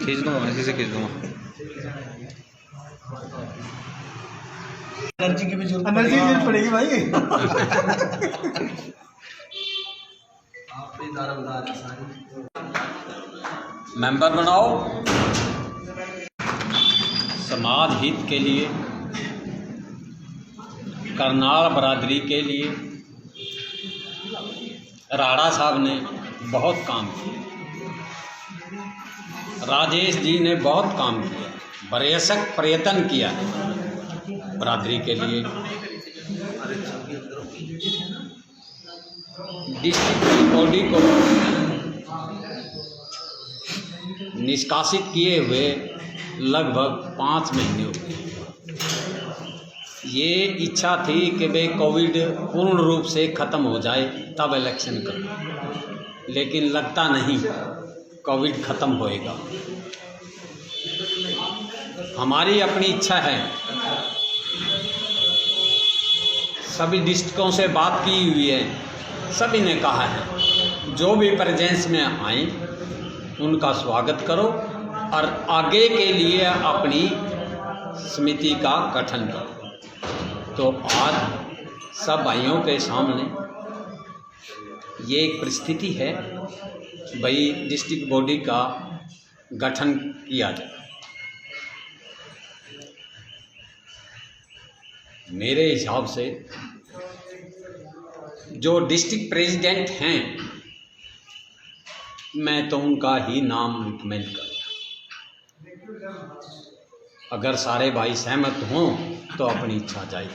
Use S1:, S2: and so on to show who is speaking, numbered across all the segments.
S1: खींच दूँगा, इसी से खींच दूँगा।
S2: एनर्जी की भी जरूरत पड़ेगी भाई।
S3: मेंबर बनाओ समाज हित के लिए, करनाल बरादरी के लिए। राणा साहब ने बहुत काम किया, राजेश जी ने बहुत काम किया, बरेसक प्रयत्न किया बरादरी के लिए। डिस्ट्रिक्ट बॉडी को निष्कासित किए हुए लगभग 5 महीने हो गए। ये इच्छा थी कि भाई कोविड पूर्ण रूप से ख़त्म हो जाए तब इलेक्शन करो, लेकिन लगता नहीं कोविड ख़त्म होएगा। हमारी अपनी इच्छा है, सभी डिस्ट्रिक्टों से बात की हुई है, सभी ने कहा है जो भी प्रेजेंस में आए उनका स्वागत करो और आगे के लिए अपनी समिति का गठन करो। तो आज सब भाइयों के सामने ये एक परिस्थिति है, भाई डिस्ट्रिक्ट बॉडी का गठन किया जाए। मेरे हिसाब से जो डिस्ट्रिक्ट प्रेसिडेंट हैं, मैं तो उनका ही नाम रिकमेंड करूँगा। अगर सारे भाई सहमत हों तो अपनी इच्छा जाए।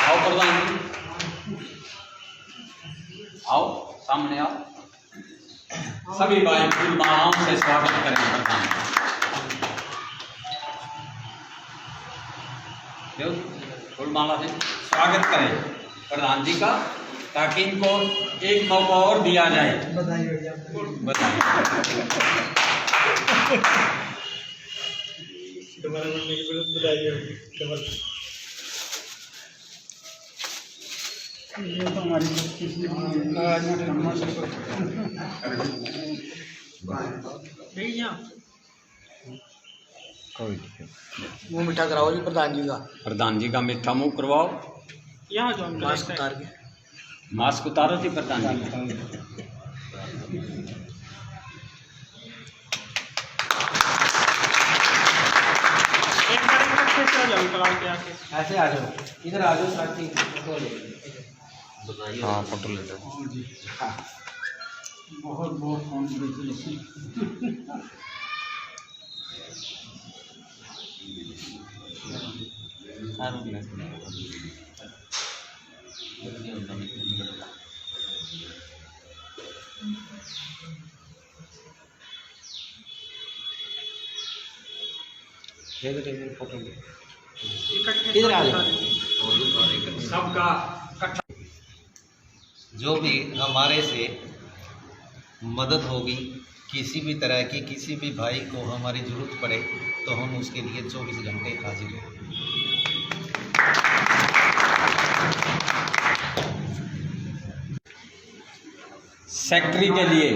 S3: आओ प्रधान जी, आओ सामने आओ। सभी भाई फूलमालाओं से स्वागत करें प्रधान जी। फूलमाला से स्वागत करें प्रधान जी का, ताकि इनको एक मौका और दिया जाए। बधाई।
S2: मुँह मीठा कराओ जी प्रधान जी का।
S3: प्रधान जी का मीठा मुँह करवाओ।
S2: यहाँ जो मास्क उतार के,
S3: मास्क उतारो जी प्रधान जी।
S2: ऐसे आ जाओ, इधर आ जाओ साथी।
S1: हाँ फोटो ले लो।
S2: बहुत बहुत कॉन्ग्रेचुलेशन।
S1: फोटो ले।
S2: इधर आ जाओ।
S3: सबका
S4: जो भी हमारे से मदद होगी, किसी भी तरह की, किसी भी भाई को हमारी ज़रूरत पड़े तो हम उसके लिए 24 घंटे हाजिर हैं।
S3: सेक्रेटरी के लिए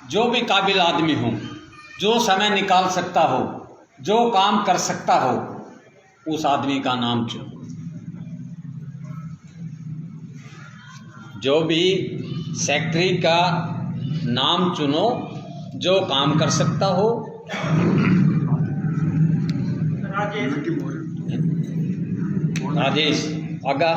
S3: जो भी काबिल आदमी हो, जो समय निकाल सकता हो, जो काम कर सकता हो, उस आदमी का नाम चुनो। जो भी सेक्रेटरी का नाम चुनो जो काम कर सकता हो। राजेश आगा।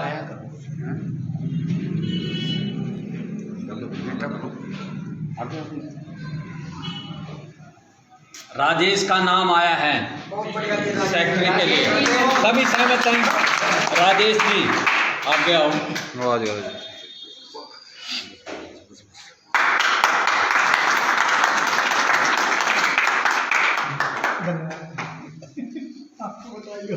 S3: राजेश का नाम आया है सेक्रेटरी के लिए, सभी सहमत हैं। राजेश जी आगे आओ।
S1: आ जाओ।
S2: आपको बताइए।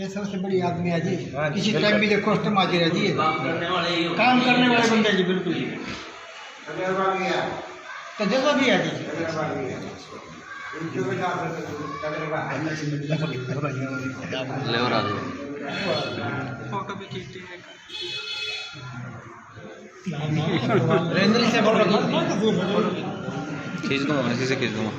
S5: ये सबसे बड़ी आदमी है जी। किसी टाइम भी देखो उस टाइम हाजिर है जी। काम करने वाले बंदे जी, बिल्कुल जी। तजुर्बा भी है जी।
S1: ले और आ जाओ।
S5: रेंद्री से फोटो
S1: खींच दूंगा मैं, इसी से खींच दूंगा।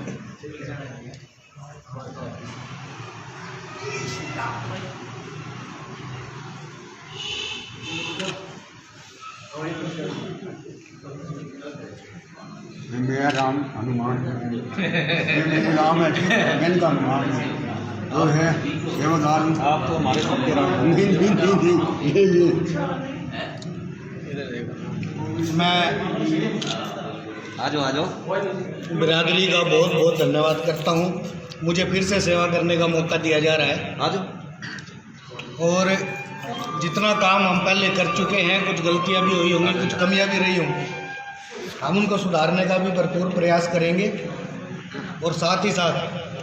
S6: मेरा नाम हनुमान है। मेरा नाम है मैंने का हनुमान है। वो है सेवादार।
S1: आप तो हमारे सबके राम
S6: नहीं।
S5: मैं
S1: आ जाओ, आ जाओ।
S5: बिरादरी का बहुत बहुत धन्यवाद करता हूँ। मुझे फिर से सेवा करने का मौका दिया जा रहा है।
S1: आ जाओ।
S5: और जितना काम हम पहले कर चुके हैं, कुछ गलतियाँ भी हुई होंगी, कुछ कमियाँ भी रही होंगी, हम उनको सुधारने का भी भरपूर प्रयास करेंगे। और साथ ही साथ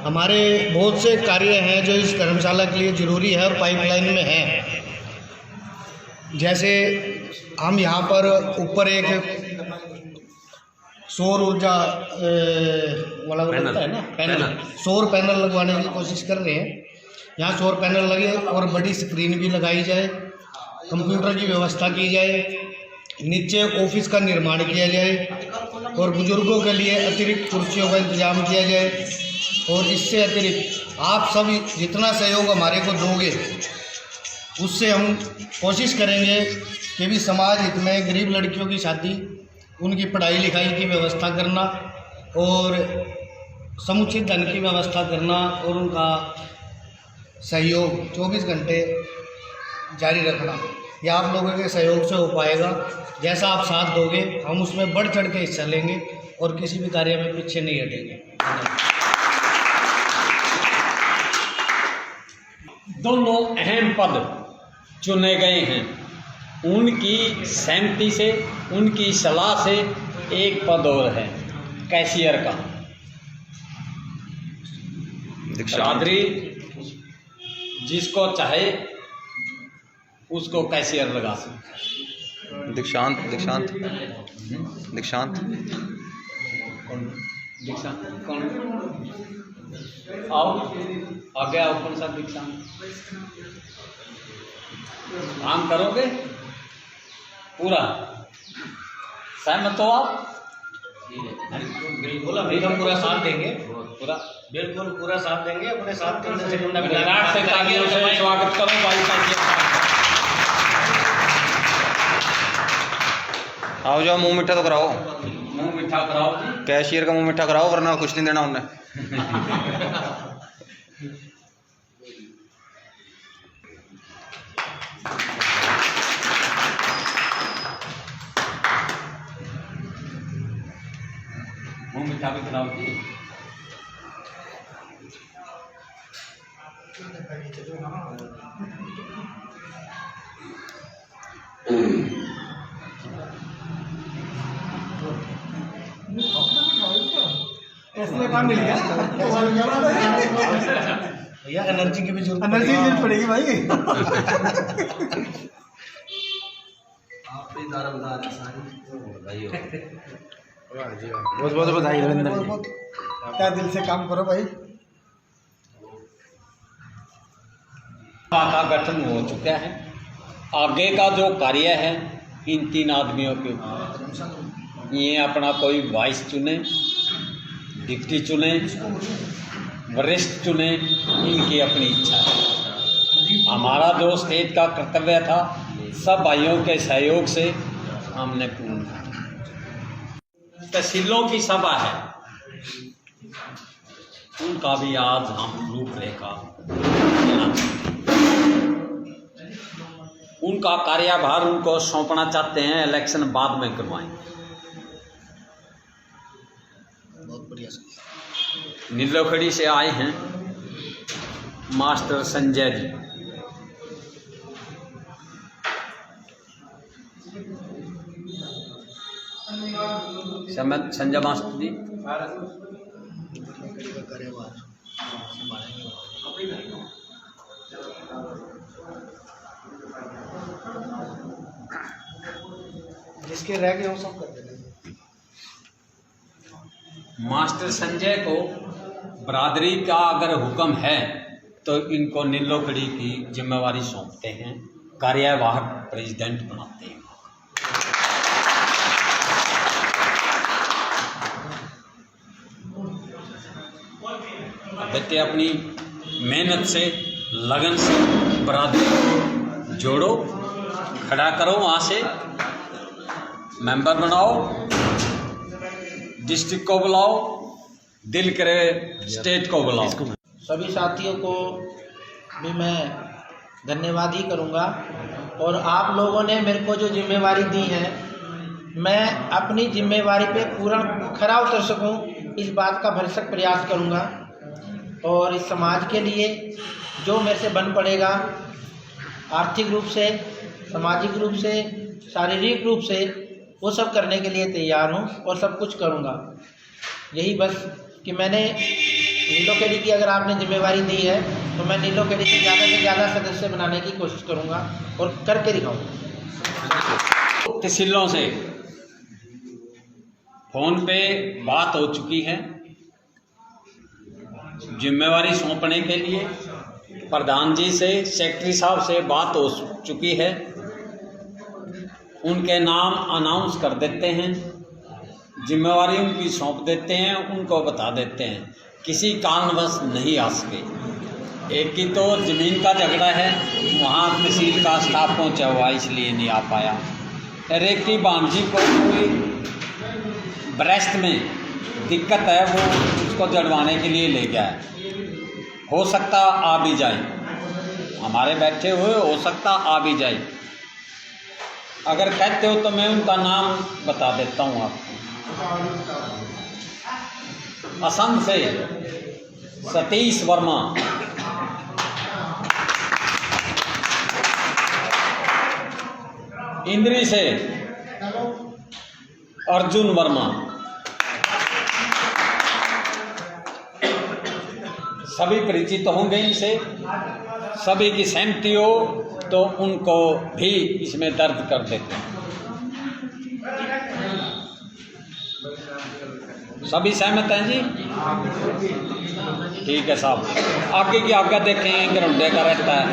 S5: हमारे बहुत से कार्य हैं जो इस धर्मशाला के लिए ज़रूरी है और पाइपलाइन में हैं। जैसे हम यहाँ पर ऊपर एक सौर ऊर्जा वाला होता है ना, पैनल, सौर पैनल लगवाने की कोशिश कर रहे हैं। यहाँ सौर पैनल लगे और बड़ी स्क्रीन भी लगाई जाए, कंप्यूटर की व्यवस्था की जाए, नीचे ऑफिस का निर्माण किया जाए और बुजुर्गों के लिए अतिरिक्त कुर्सियों का इंतजाम किया जाए। और इससे अतिरिक्त आप सभी जितना सहयोग हमारे को दोगे, उससे हम कोशिश करेंगे कि भी समाज हित में गरीब लड़कियों की शादी, उनकी पढ़ाई लिखाई की व्यवस्था करना और समुचित धन की व्यवस्था करना और उनका सहयोग 24 घंटे जारी रखना, यह आप लोगों के सहयोग से हो पाएगा। जैसा आप साथ दोगे, हम उसमें बढ़ चढ़ के हिस्सा लेंगे और किसी भी कार्य में पीछे नहीं हटेंगे।
S3: दोनों अहम पद चुने गए हैं, उनकी सहमति से, उनकी सलाह से एक पद और है कैशियर का। बिरादरी जिसको चाहे उसको कैशियर लगा सकते।
S1: दीक्षांत दीक्षांत दीक्षांत
S3: दीक्षांत कौन? आओ आगे आओ। कौन सा दीक्षांत? काम करोगे पूरा? सहमत हो आप?
S5: बिल्कुल, अभी हम पूरा साथ देंगे।
S3: पूरा
S5: बिल्कुल पूरा साथ देंगे। अपने साथ करने से बंदा भी
S3: विराट से तालियों से स्वागत करो भाई का।
S1: आओ जाओ, मुंह मीठा तो कराओ।
S3: मुंह मीठा कराओ जी।
S1: कैशियर का मुंह मीठा कराओ, वरना कुछ नहीं देना उन्हें।
S3: मुंह मीठा भी कराओ जी।
S5: काम मिल गया भैया। एनर्जी की भी जरूरत पड़ेगी भाई।
S1: बहुत बहुत बधाई रविंदर जी।
S5: क्या दिल से काम करो भाई।
S3: का गठन हो चुका है। आगे का जो कार्य है इन 3 आदमियों के ऊपर, ये अपना कोई वाइस चुने, डिप्टी चुने, वरिष्ठ चुने, इनकी अपनी इच्छा है। हमारा जो स्टेट का कर्तव्य था, सब भाइयों के सहयोग से हमने पूर्ण किया। तहसीलों की सभा है, उनका भी आज हम रूपरेखा देना चाहते हैं। उनका कार्यभार उनको सौंपना चाहते हैं, इलेक्शन बाद में करवाएंगे।
S5: बहुत बढ़िया।
S3: नीलोखड़ी से आए हैं मास्टर संजय जी। संजय मास्टर जी
S2: जिसके रह गए वो सब कर देना।
S3: मास्टर संजय को बरादरी का अगर हुक्म है तो इनको नीलोखड़ी की जिम्मेवारी सौंपते हैं, कार्यवाहक प्रेसिडेंट बनाते हैं। बेटे अपनी मेहनत से, लगन से बरादरी को जोड़ो, खड़ा करो, वहाँ से मेंबर बनाओ, डिस्ट्रिक्ट को बुलाओ, दिल करे स्टेट को बुलाओ।
S2: सभी साथियों को भी मैं धन्यवाद ही करूँगा, और आप लोगों ने मेरे को जो जिम्मेवारी दी है, मैं अपनी जिम्मेवारी पे पूरा खरा उतर सकूं, इस बात का भरसक प्रयास करूँगा। और इस समाज के लिए जो मेरे से बन पड़ेगा, आर्थिक रूप से, सामाजिक रूप से, शारीरिक रूप से, वो सब करने के लिए तैयार हूँ और सब कुछ करूँगा। यही बस कि मैंने नीलोखेड़ी की अगर आपने जिम्मेवारी दी है तो मैं नीलोखेड़ी से ज़्यादा सदस्य बनाने की कोशिश करूँगा और करके दिखाऊँगा।
S3: तहसीलों से फ़ोन पे बात हो चुकी है, जिम्मेवारी सौंपने के लिए प्रधान जी से, सेक्रेटरी साहब से बात हो चुकी है। उनके नाम अनाउंस कर देते हैं, जिम्मेवारी उनकी सौंप देते हैं, उनको बता देते हैं किसी कारणवश नहीं आ सके। एक की तो ज़मीन का झगड़ा है, वहाँ तहसील का स्टाफ पहुँचा हुआ इसलिए नहीं आ पाया। और एक की भांजी को कोई ब्रेस्ट में दिक्कत है, वो उसको जड़वाने के लिए ले गया है। हो सकता आ भी जाए, हमारे बैठे हुए हो सकता आ भी जाए। अगर कहते हो तो मैं उनका नाम बता देता हूँ आपको। असम से सतीश वर्मा, इंद्री से अर्जुन वर्मा, सभी परिचित होंगे इनसे, सभी की सहमति हो तो उनको भी इसमें दर्ज कर देते हैं। सभी सहमत हैं जी? ठीक है साहब, आगे की आज्ञा देखें, ग्राउंडे का रहता है।